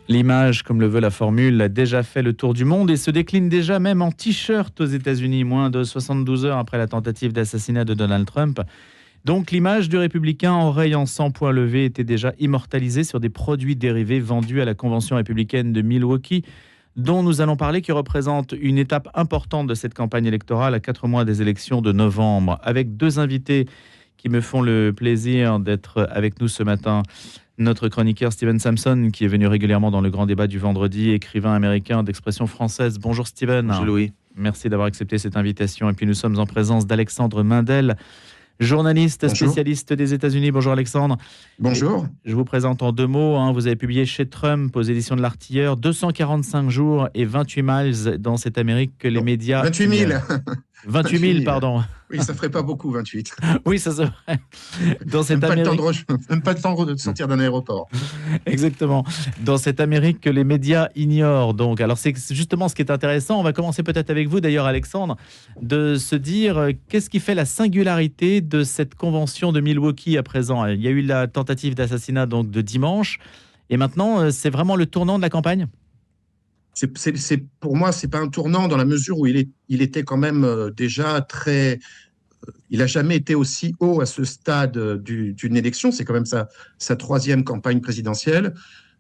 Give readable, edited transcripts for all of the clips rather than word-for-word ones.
L'image, comme le veut la formule, a déjà fait le tour du monde et se décline déjà même en t-shirt aux États-Unis, moins de 72 heures après la tentative d'assassinat de Donald Trump. Donc l'image du républicain en rayant sans point levé était déjà immortalisée sur des produits dérivés vendus à la Convention républicaine de Milwaukee, dont nous allons parler, qui représente une étape importante de cette campagne électorale à 4 mois des élections de novembre, avec deux invités qui me font le plaisir d'être avec nous ce matin. Notre chroniqueur Steven Samson, qui est venu régulièrement dans le grand débat du vendredi, écrivain américain d'expression française. Bonjour Steven. Bonjour Louis. Merci d'avoir accepté cette invitation. Et puis nous sommes en présence d'Alexandre Mindel, journaliste spécialiste des États-Unis. Bonjour Alexandre. Bonjour. Et je vous présente en 2 mots. Vous avez publié chez Trump aux éditions de l'Artilleur 245 jours et 28 miles dans cette Amérique que les médias... 28 000. 28 000, pardon. Oui, ça ferait pas beaucoup, 28. Oui, ça serait. Dans cette même, Amérique... même pas le temps de sortir d'un aéroport. Exactement. Dans cette Amérique que les médias ignorent. Donc, alors c'est justement ce qui est intéressant. On va commencer peut-être avec vous, d'ailleurs, Alexandre, de se dire qu'est-ce qui fait la singularité de cette convention de Milwaukee à présent. Il y a eu la tentative d'assassinat donc de dimanche, et maintenant, c'est vraiment le tournant de la campagne. Pour moi, c'est pas un tournant dans la mesure où il était quand même déjà très... Il n'a jamais été aussi haut à ce stade d'une élection. C'est quand même sa 3e campagne présidentielle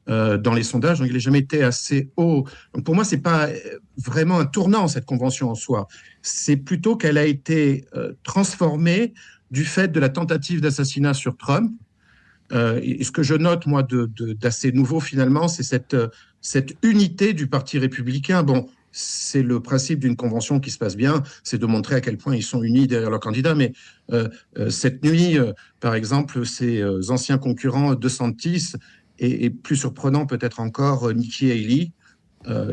dans les sondages. Donc, il n'a jamais été assez haut. Donc, pour moi, ce n'est pas vraiment un tournant, cette convention en soi. C'est plutôt qu'elle a été transformée du fait de la tentative d'assassinat sur Trump. Et ce que je note, moi, d'assez nouveau, finalement, c'est cette unité du Parti républicain. Bon, c'est le principe d'une convention qui se passe bien, c'est de montrer à quel point ils sont unis derrière leur candidat. Mais cette nuit, par exemple, ces anciens concurrents DeSantis et plus surprenant peut-être encore Nikki Haley,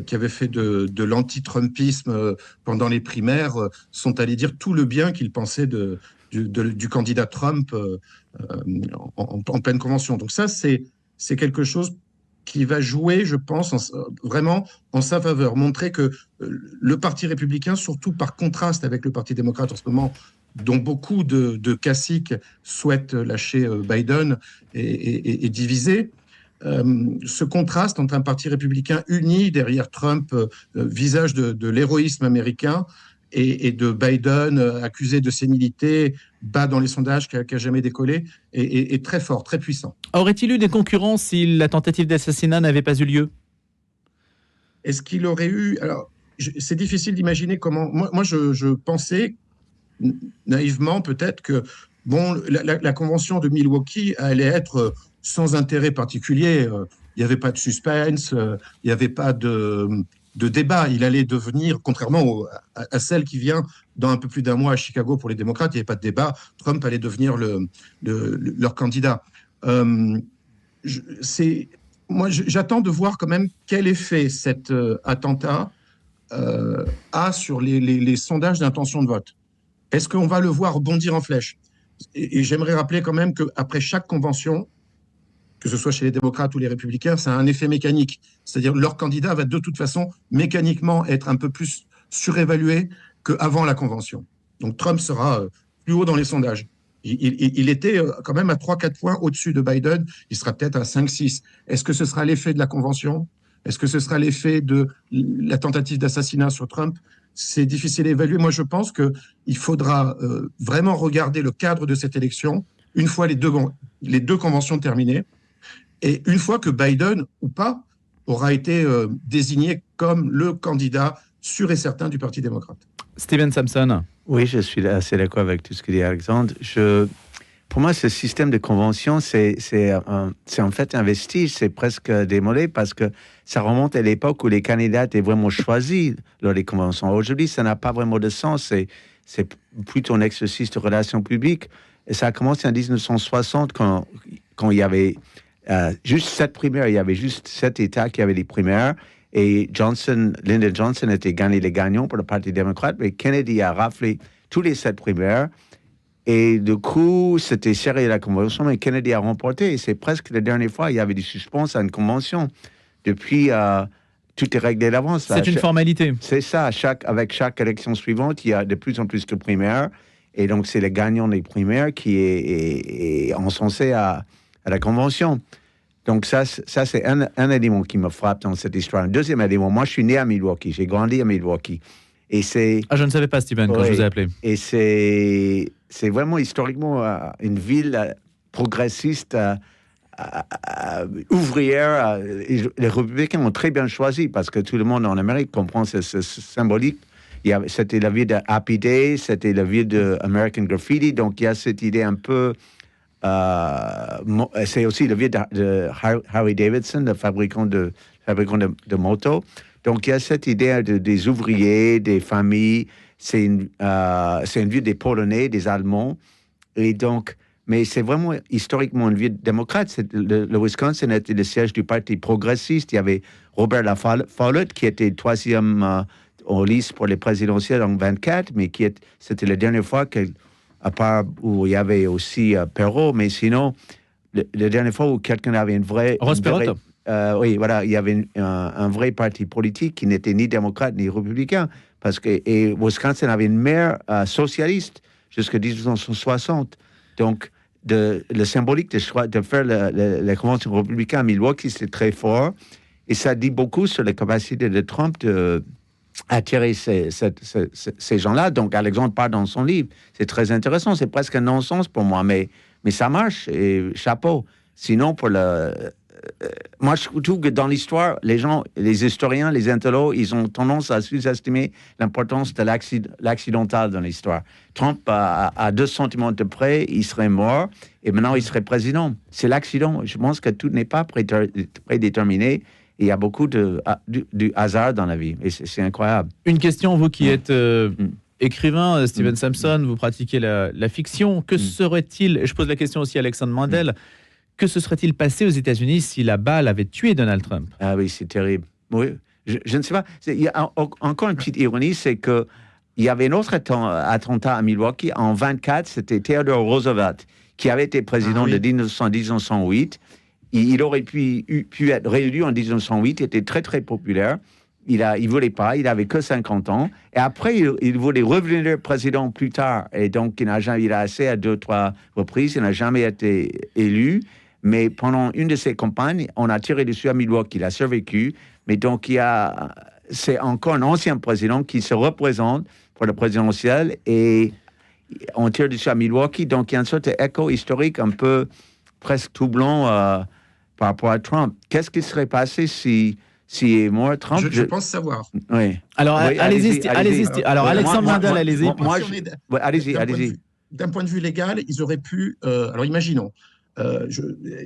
qui avait fait de l'anti-Trumpisme pendant les primaires, sont allés dire tout le bien qu'ils pensaient du candidat Trump en pleine convention. Donc ça, c'est quelque chose qui va jouer, je pense, vraiment en sa faveur. Montrer que le Parti républicain, surtout par contraste avec le Parti démocrate en ce moment, dont beaucoup de caciques souhaitent lâcher Biden, est divisé. Ce contraste entre un Parti républicain uni derrière Trump, visage de l'héroïsme américain, et de Biden, accusé de sénilité, bas dans les sondages, qui n'a jamais décollé, est très fort, très puissant. Aurait-il eu des concurrents si la tentative d'assassinat n'avait pas eu lieu ? Est-ce qu'il aurait eu... Alors, c'est difficile d'imaginer comment... Moi je pensais, naïvement peut-être, que bon, la convention de Milwaukee allait être sans intérêt particulier. Il n'y avait pas de suspense, il n'y avait pas de débat. Il allait devenir, contrairement à celle qui vient dans un peu plus d'1 mois à Chicago pour les démocrates, il n'y avait pas de débat. Trump allait devenir leur candidat. Moi, j'attends de voir quand même quel effet cet attentat a sur les sondages d'intention de vote. Est-ce qu'on va le voir bondir en flèche ? Et j'aimerais rappeler quand même qu'après chaque convention, que ce soit chez les démocrates ou les républicains, ça a un effet mécanique. C'est-à-dire leur candidat va de toute façon mécaniquement être un peu plus surévalué qu'avant la convention. Donc Trump sera plus haut dans les sondages. Il était quand même à 3-4 points au-dessus de Biden. Il sera peut-être à 5-6. Est-ce que ce sera l'effet de la convention ? Est-ce que ce sera l'effet de la tentative d'assassinat sur Trump ? C'est difficile à évaluer. Moi, je pense qu'il faudra vraiment regarder le cadre de cette élection une fois les deux conventions terminées. Et une fois que Biden, ou pas, aura été désigné comme le candidat sûr et certain du Parti démocrate. Steven Samson. Oui, je suis assez d'accord avec tout ce que dit Alexandre. Pour moi, ce système de convention, c'est en fait un vestige, c'est presque démodé parce que ça remonte à l'époque où les candidats étaient vraiment choisis lors des conventions. Aujourd'hui, ça n'a pas vraiment de sens. C'est plutôt un exercice de relations publiques. Et ça a commencé en 1960 quand il y avait... juste 7 primaires, il y avait juste 7 États qui avaient des primaires et Lyndon Johnson était gagné les gagnants pour le Parti démocrate, mais Kennedy a raflé tous les 7 primaires et du coup, c'était serré la convention, mais Kennedy a remporté et c'est presque la dernière fois il y avait des suspens à une convention. Depuis, tout est réglé d'avance. C'est une formalité. C'est ça, avec chaque élection suivante, il y a de plus en plus de primaires et donc c'est le gagnant des primaires qui est encensé à la convention. Donc ça c'est un élément qui me frappe dans cette histoire. Un deuxième élément, moi je suis né à Milwaukee, j'ai grandi à Milwaukee. Et c'est... Ah, je ne savais pas, Steven, quand je vous ai appelé. Et c'est vraiment historiquement une ville progressiste, ouvrière. Les républicains ont très bien choisi parce que tout le monde en Amérique comprend ce symbolique. C'était la ville de Happy Day, c'était la ville de American Graffiti. Donc il y a cette idée un peu... c'est aussi la ville de Harley Davidson, le fabricant de motos. Donc, il y a cette idée des ouvriers, des familles. C'est une ville des Polonais, des Allemands. Et donc, mais c'est vraiment historiquement une ville démocrate. Le Wisconsin était le siège du Parti progressiste. Il y avait Robert Lafollette, qui était troisième en liste pour les présidentielles en 24, mais c'était la dernière fois à part où il y avait aussi Perrault, mais sinon, la dernière fois où quelqu'un avait une vraie... Ross Perot. Oui, voilà, il y avait un vrai parti politique qui n'était ni démocrate ni républicain, et Wisconsin avait une maire socialiste jusqu'en 1960. Donc, le symbolique de faire la convention républicaine à Milwaukee, c'est très fort, et ça dit beaucoup sur la capacité de Trump d'attirer ces gens-là. Donc, Alexandre parle dans son livre, c'est très intéressant, c'est presque un non-sens pour moi, mais ça marche, et chapeau. Sinon, moi, je trouve que dans l'histoire, les gens, les historiens, les intellos, ils ont tendance à sous-estimer l'importance de l'accidental dans l'histoire. Trump, à 2 centimètres de près, il serait mort, et maintenant, il serait président. C'est l'accident. Je pense que tout n'est pas prédéterminé. Il y a beaucoup du hasard dans la vie, et c'est incroyable. Une question, vous qui êtes écrivain, Steven Sampson, vous pratiquez la fiction. Que serait-il, et je pose la question aussi à Alexandre Mandel, que se serait-il passé aux États-Unis si la balle avait tué Donald Trump? Ah oui, c'est terrible. Oui, je ne sais pas. Il y a encore une petite ironie, c'est qu'il y avait un autre attentat à Milwaukee en 24, c'était Theodore Roosevelt, qui avait été président de 1908. Il aurait pu être réélu en 1908, il était très, très populaire. Il ne voulait pas, il n'avait que 50 ans. Et après, il voulait revenir président plus tard. Et donc, il a essayé à 2-3 reprises, il n'a jamais été élu. Mais pendant une de ses campagnes, on a tiré dessus à Milwaukee. Il a survécu. Mais donc, c'est encore un ancien président qui se représente pour le présidentiel et on tire dessus à Milwaukee. Donc, il y a une sorte d'écho historique un peu presque tout blanc par rapport à Trump. Qu'est-ce qui serait passé si est mort Trump? Je pense savoir. Oui. Alors, oui, allez-y. Alors, Alexandre Mandel, allez-y. Allez-y. D'un point de vue légal, ils auraient pu... alors, imaginons.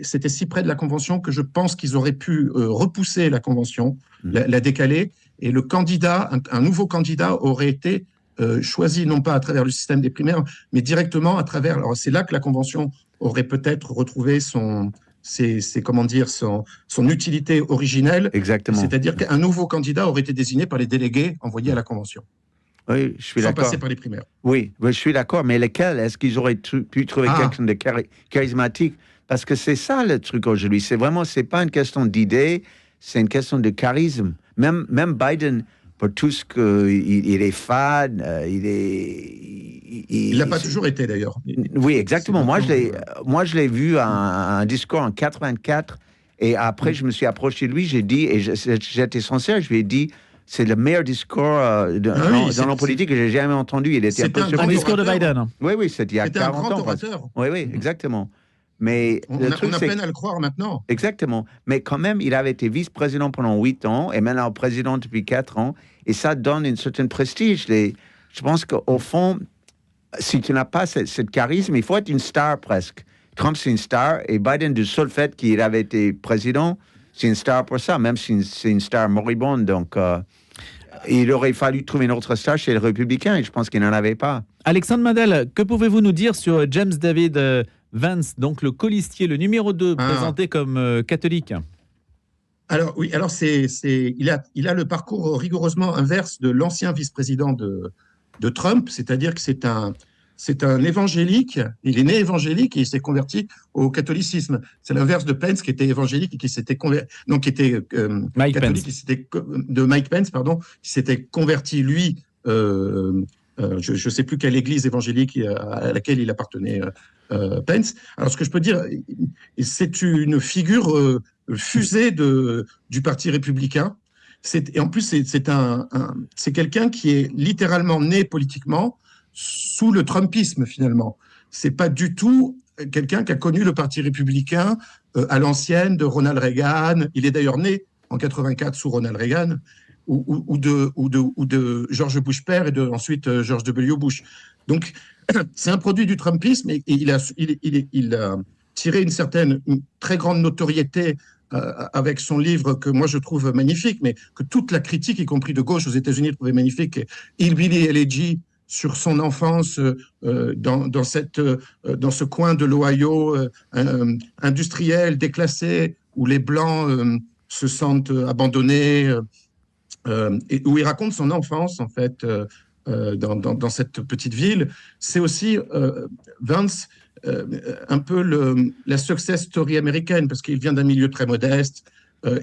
C'était si près de la convention que je pense qu'ils auraient pu repousser la convention, la décaler, et le candidat, un nouveau candidat aurait été choisi non pas à travers le système des primaires, mais directement à travers... Alors c'est là que la convention aurait peut-être retrouvé son utilité originelle. Exactement. C'est-à-dire qu'un nouveau candidat aurait été désigné par les délégués envoyés à la convention. Oui, je suis sans d'accord. passer par les primaires. Oui, je suis d'accord. Mais lesquels? Est-ce qu'ils auraient pu trouver quelqu'un de charismatique? Parce que c'est ça le truc aujourd'hui. C'est pas une question d'idée, c'est une question de charisme. Même Biden, pour tout ce qu'il est fade, il l'a pas toujours été d'ailleurs. Oui, exactement. Moi, je l'ai vu à un discours en 84 et après, je me suis approché de lui, j'ai dit, et j'étais sincère, je lui ai dit, c'est le meilleur discours dans la politique que j'ai jamais entendu. Il était un discours de Biden. Oui, c'était il y a 40 ans. Oui, exactement. Mais on a peine à le croire maintenant. Exactement. Mais quand même, il avait été vice-président pendant 8 ans et maintenant président depuis 4 ans. Et ça donne une certaine prestige. Je pense qu'au fond, si tu n'as pas cette charisme, il faut être une star presque. Trump, c'est une star. Et Biden, du seul fait qu'il avait été président, c'est une star pour ça, même si c'est une star moribonde. Donc, il aurait fallu trouver une autre star chez les Républicains et je pense qu'il n'en avait pas. Alexandre Mandel, que pouvez-vous nous dire sur James David Vance, donc le colistier, le numéro 2, présenté comme catholique? Alors, oui, il a le parcours rigoureusement inverse de l'ancien vice-président de Trump, c'est-à-dire que c'est un évangélique, il est né évangélique et il s'est converti au catholicisme. C'est l'inverse de Pence qui était évangélique et qui s'était converti, donc qui était catholique, de Mike Pence, pardon, qui s'était converti lui Je ne sais plus quelle église évangélique à laquelle il appartenait, Pence. Alors, ce que je peux dire, c'est une figure fusée du Parti républicain. Et en plus, c'est quelqu'un qui est littéralement né politiquement sous le Trumpisme, finalement. C'est pas du tout quelqu'un qui a connu le Parti républicain à l'ancienne de Ronald Reagan. Il est d'ailleurs né en 84 sous Ronald Reagan, ou de George Bush père et ensuite George W. Bush. Donc, c'est un produit du Trumpisme et il a tiré une très grande notoriété avec son livre que moi je trouve magnifique, mais que toute la critique, y compris de gauche aux États-Unis, trouvait magnifique, Hillbilly Elegy, sur son enfance dans ce coin de l'Ohio industriel, déclassé, où les Blancs se sentent abandonnés, et où il raconte son enfance, en fait, dans cette petite ville. C'est aussi Vance, un peu la success story américaine, parce qu'il vient d'un milieu très modeste.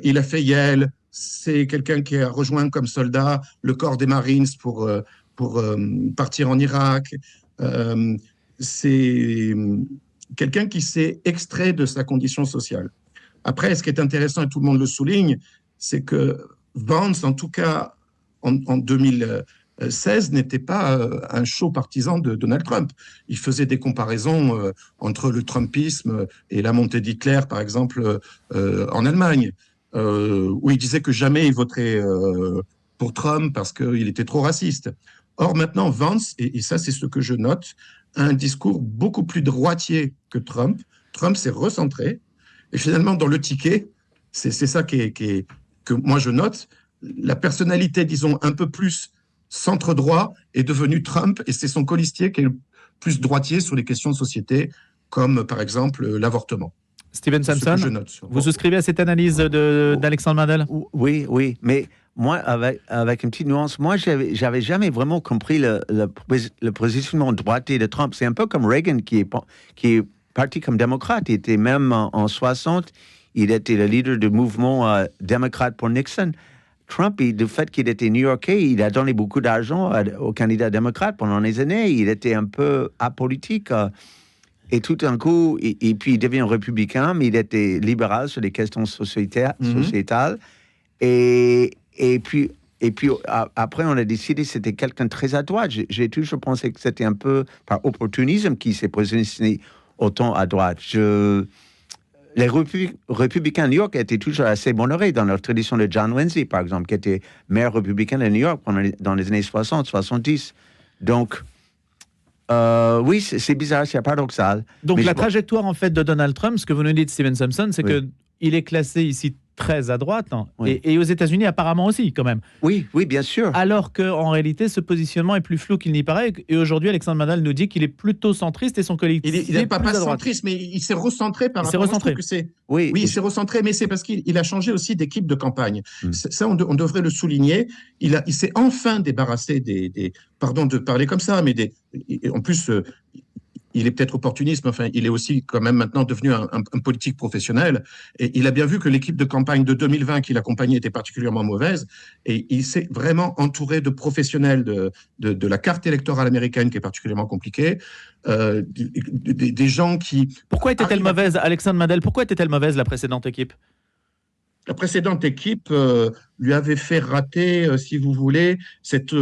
Il a fait Yale. C'est quelqu'un qui a rejoint comme soldat le corps des Marines pour partir en Irak. C'est quelqu'un qui s'est extrait de sa condition sociale. Après, ce qui est intéressant, et tout le monde le souligne, c'est que Vance, en tout cas en 2016, n'était pas un chaud partisan de Donald Trump. Il faisait des comparaisons entre le Trumpisme et la montée d'Hitler, par exemple, en Allemagne, où il disait que jamais il voterait pour Trump parce qu'il était trop raciste. Or, maintenant, Vance, et ça c'est ce que je note, a un discours beaucoup plus droitier que Trump. Trump s'est recentré, et finalement, dans le ticket, c'est ça que moi je note, la personnalité, disons, un peu plus centre-droit est devenue Trump, et c'est son colistier qui est le plus droitier sur les questions de société, comme par exemple l'avortement. Steven Samson, vous souscrivez à cette analyse d'Alexandre Mandel? Oui, mais moi, avec une petite nuance, moi, j'avais jamais vraiment compris le positionnement droitier de Trump. C'est un peu comme Reagan, qui est parti comme démocrate. Il était même en 60, il était le leader du mouvement démocrate pour Nixon. Trump, du fait qu'il était new-yorkais, il a donné beaucoup d'argent aux candidats démocrates pendant des années. Il était un peu apolitique. Et tout d'un coup, et puis il devient républicain, mais il était libéral sur les questions sociétales. Et puis après, on a décidé que c'était quelqu'un de très à droite. J'ai toujours pensé que c'était un peu par opportunisme qu'il s'est positionné autant à droite. Les républicains de New York étaient toujours assez honorés dans leur tradition de John Lindsay, par exemple, qui était maire républicain de New York dans les années 60, 70. Donc, oui, c'est bizarre, c'est paradoxal. Donc, la trajectoire, en fait, de Donald Trump, ce que vous nous dites, Steven Samson, c'est qu'il est classé ici très à droite, hein, et aux États-Unis apparemment aussi, quand même. Oui, bien sûr. Alors qu'en réalité, ce positionnement est plus flou qu'il n'y paraît. Et aujourd'hui, Alexandre Mandel nous dit qu'il est plutôt centriste et son collectif. Il n'est pas centriste, mais il s'est recentré par rapport à ce que oui, il s'est recentré, mais c'est parce qu'il a changé aussi d'équipe de campagne. Ça, on devrait le souligner. Il s'est enfin débarrassé pardon de parler comme ça, mais en plus. Il est peut-être opportuniste, mais enfin, il est aussi quand même maintenant devenu un politique professionnel. Et il a bien vu que l'équipe de campagne de 2020 qu'il accompagnait était particulièrement mauvaise. Et il s'est vraiment entouré de professionnels de la carte électorale américaine, qui est particulièrement compliquée. Des gens qui... Pourquoi était-elle mauvaise, Alexandre Mandel? Pourquoi était-elle mauvaise, la précédente équipe? La précédente équipe lui avait fait rater, si vous voulez, cette...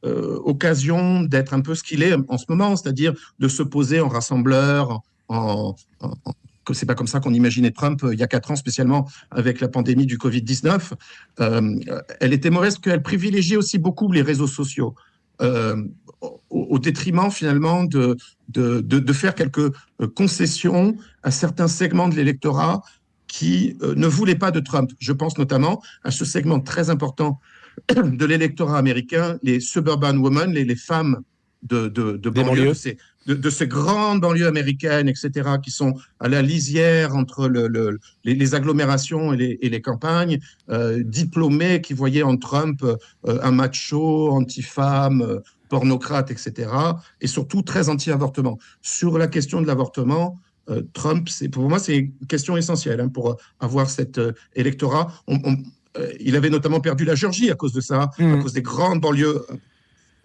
occasion d'être un peu ce qu'il est en ce moment, c'est-à-dire de se poser en rassembleur, c'est pas comme ça qu'on imaginait Trump il y a 4 ans, spécialement avec la pandémie du Covid-19. Elle était mauvaise parce qu'elle privilégiait aussi beaucoup les réseaux sociaux, au détriment finalement de faire quelques concessions à certains segments de l'électorat qui ne voulaient pas de Trump. Je pense notamment à ce segment très important de l'électorat américain, les suburban women, les femmes de banlieue, de ces grandes banlieues américaines, etc., qui sont à la lisière entre les agglomérations et les campagnes, diplômés qui voyaient en Trump un macho, anti-femme, pornocrate, etc., et surtout très anti-avortement. Sur la question de l'avortement, Trump, pour moi, c'est une question essentielle pour avoir cet électorat. Il avait notamment perdu la Géorgie à cause de ça, à cause des grandes banlieues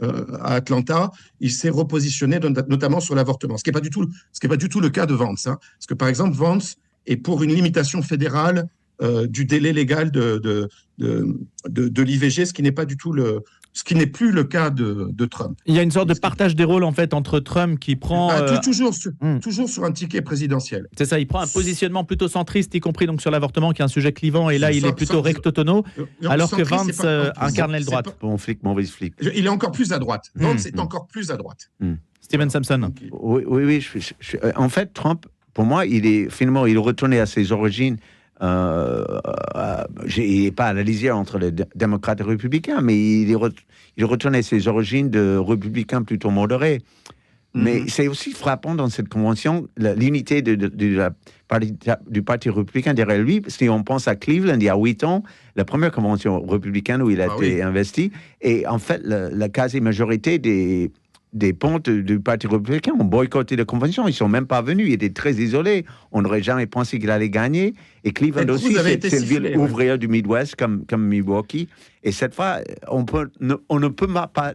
à Atlanta, il s'est repositionné notamment sur l'avortement, ce qui n'est pas du tout le cas de Vance. Hein. Parce que, par exemple, Vance est pour une limitation fédérale du délai légal de l'IVG, ce qui n'est pas du tout ce qui n'est plus le cas de Trump. Il y a une sorte de partage des rôles en fait entre Trump qui prend toujours sur un ticket présidentiel. C'est ça, il prend un positionnement plutôt centriste, y compris donc sur l'avortement, qui est un sujet clivant, et là il est plutôt recto-tono, alors que Vance incarne l'aile droite. Bon flic, mauvais flic. Il est encore plus à droite. Vance est encore plus à droite. Steven Sampson. Oui. En fait, Trump, pour moi, il retournait à ses origines. Il n'est pas à la lisière entre les démocrates et les républicains, mais il retournait à ses origines de républicains plutôt modérés. Mais c'est aussi frappant dans cette convention l'unité du Parti républicain derrière lui. Si on pense à Cleveland, il y a 8 ans, la première convention républicaine où il a été investi, et en fait, la quasi-majorité des pontes du Parti républicain ont boycotté la convention. Ils ne sont même pas venus. Il était très isolé. On n'aurait jamais pensé qu'il allait gagner. Et Cleveland aussi, c'est une ville ouvrière du Midwest comme Milwaukee. Et cette fois, on ne peut pas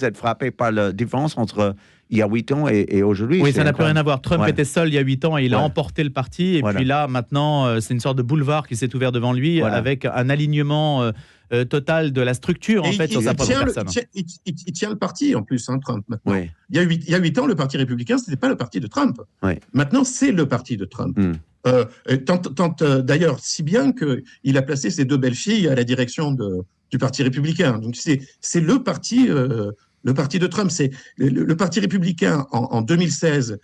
être frappé par la différence entre il y a 8 ans et aujourd'hui. Oui, ça n'a plus rien à voir. Trump était seul il y a 8 ans et il a emporté le parti. Et puis là, maintenant, c'est une sorte de boulevard qui s'est ouvert devant lui avec un alignement total de la structure en fait sur sa propre personne. Il tient le parti en plus, hein, Trump maintenant. Oui. Il y a 8 ans, le Parti républicain, ce n'était pas le parti de Trump. Oui. Maintenant, c'est le parti de Trump. D'ailleurs, si bien qu'il a placé ses 2 belles filles à la direction du Parti républicain. Donc c'est le parti de Trump. C'est le Parti républicain en 2016,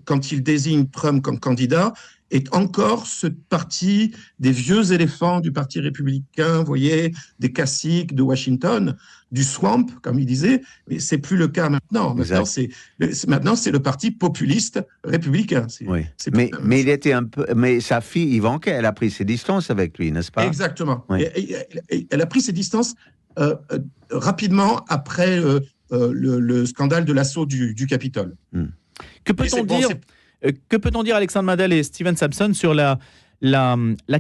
quand il désigne Trump comme candidat, est encore ce parti des vieux éléphants du Parti républicain, vous voyez, des caciques de Washington, du swamp, comme il disait, mais c'est plus le cas maintenant. Maintenant, c'est le parti populiste républicain. Mais il était un peu. Mais sa fille Ivanka, elle a pris ses distances avec lui, n'est-ce pas? Exactement. Oui. Elle a pris ses distances rapidement après le scandale de l'assaut du Capitole. Que peut-on dire, Alexandre Mandel et Steven Sampson, sur la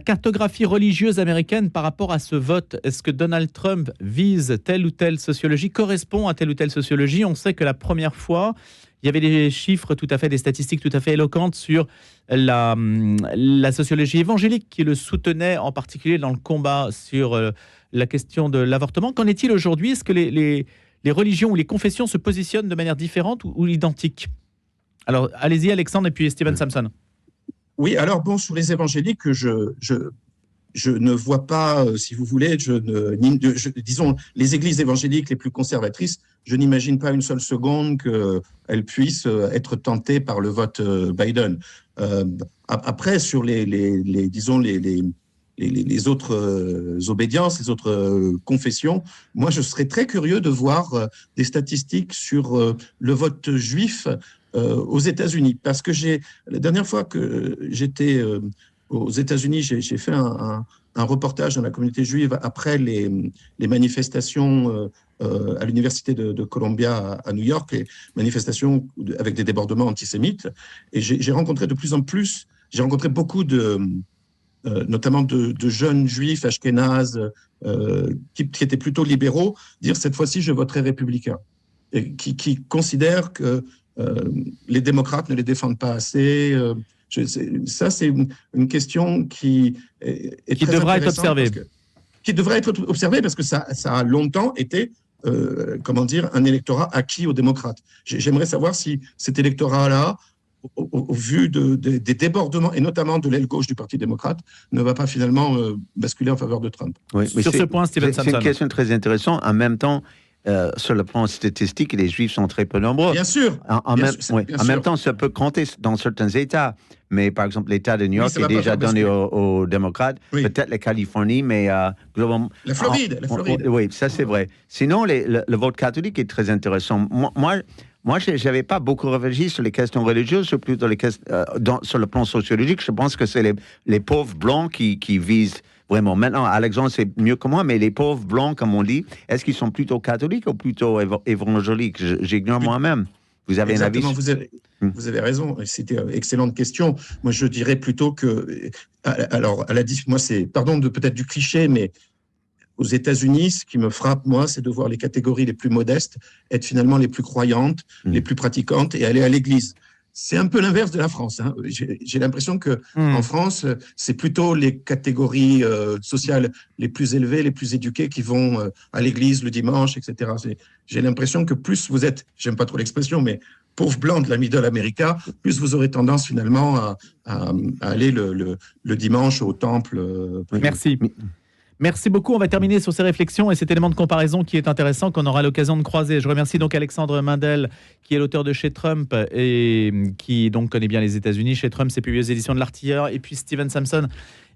cartographie religieuse américaine par rapport à ce vote? Est-ce que Donald Trump vise telle ou telle sociologie, correspond à telle ou telle sociologie? On sait que la première fois, il y avait des chiffres des statistiques tout à fait éloquentes sur la sociologie évangélique qui le soutenait, en particulier dans le combat sur la question de l'avortement. Qu'en est-il aujourd'hui? Est-ce que les religions ou les confessions se positionnent de manière différente ou identique? Alors, allez-y, Alexandre, et puis Steven Sampson. Oui, alors bon, sur les évangéliques, je ne vois pas, si vous voulez, disons, les églises évangéliques les plus conservatrices, je n'imagine pas une seule seconde qu'elles puissent être tentées par le vote Biden. Après, sur les autres obédiences, les autres confessions, moi, je serais très curieux de voir des statistiques sur le vote juif aux États-Unis, parce que la dernière fois que j'étais aux États-Unis, j'ai fait un reportage dans la communauté juive après les manifestations à l'université de Columbia à New York, les manifestations avec des débordements antisémites, et j'ai rencontré beaucoup notamment de jeunes juifs ashkénazes qui étaient plutôt libéraux, dire cette fois-ci je voterai républicain, et qui considèrent que les démocrates ne les défendent pas assez. Ça, c'est une question qui devra être observée. Qui devrait être observée parce que ça a longtemps été, un électorat acquis aux démocrates. J'aimerais savoir si cet électorat-là, au vu des débordements, et notamment de l'aile gauche du Parti démocrate, ne va pas finalement basculer en faveur de Trump. Oui, sur ce point, Steven Sampson. C'est une question très intéressante. En même temps, sur le plan statistique, les Juifs sont très peu nombreux. Bien sûr. En même temps, ça peut compter dans certains États. Mais par exemple, l'État de New York est déjà donné aux démocrates. Oui. Peut-être la Californie, mais globalement. La Floride. Oui, ça c'est vrai. Sinon, le vote catholique est très intéressant. Moi, je n'avais pas beaucoup réfléchi sur les questions religieuses, plutôt sur le plan sociologique. Je pense que c'est les pauvres blancs qui visent. Vraiment. Maintenant, Alexandre, c'est mieux que moi, mais les pauvres blancs, comme on dit, est-ce qu'ils sont plutôt catholiques ou plutôt évangéliques? J'ignore moi-même. Vous avez un avis? Vous avez raison. C'était une excellente question. Moi, je dirais plutôt que... Alors, moi, c'est... Pardon peut-être du cliché, mais aux États-Unis, ce qui me frappe, moi, c'est de voir les catégories les plus modestes être finalement les plus croyantes, les plus pratiquantes et aller à l'église. C'est un peu l'inverse de la France. Hein. J'ai l'impression que en France, c'est plutôt les catégories sociales les plus élevées, les plus éduquées qui vont à l'église le dimanche, etc. J'ai l'impression que plus vous êtes, j'aime pas trop l'expression, mais pauvre blanc de la Middle America, plus vous aurez tendance finalement à aller le dimanche au temple. Merci. Merci beaucoup. On va terminer sur ces réflexions et cet élément de comparaison qui est intéressant, qu'on aura l'occasion de croiser. Je remercie donc Alexandre Mindel, qui est l'auteur de Chez Trump et qui donc connaît bien les États-Unis. Chez Trump, c'est publié aux éditions de l'Artilleur. Et puis Steven Samson,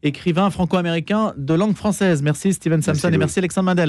écrivain franco-américain de langue française. Merci Steven Samson et merci Alexandre Mindel.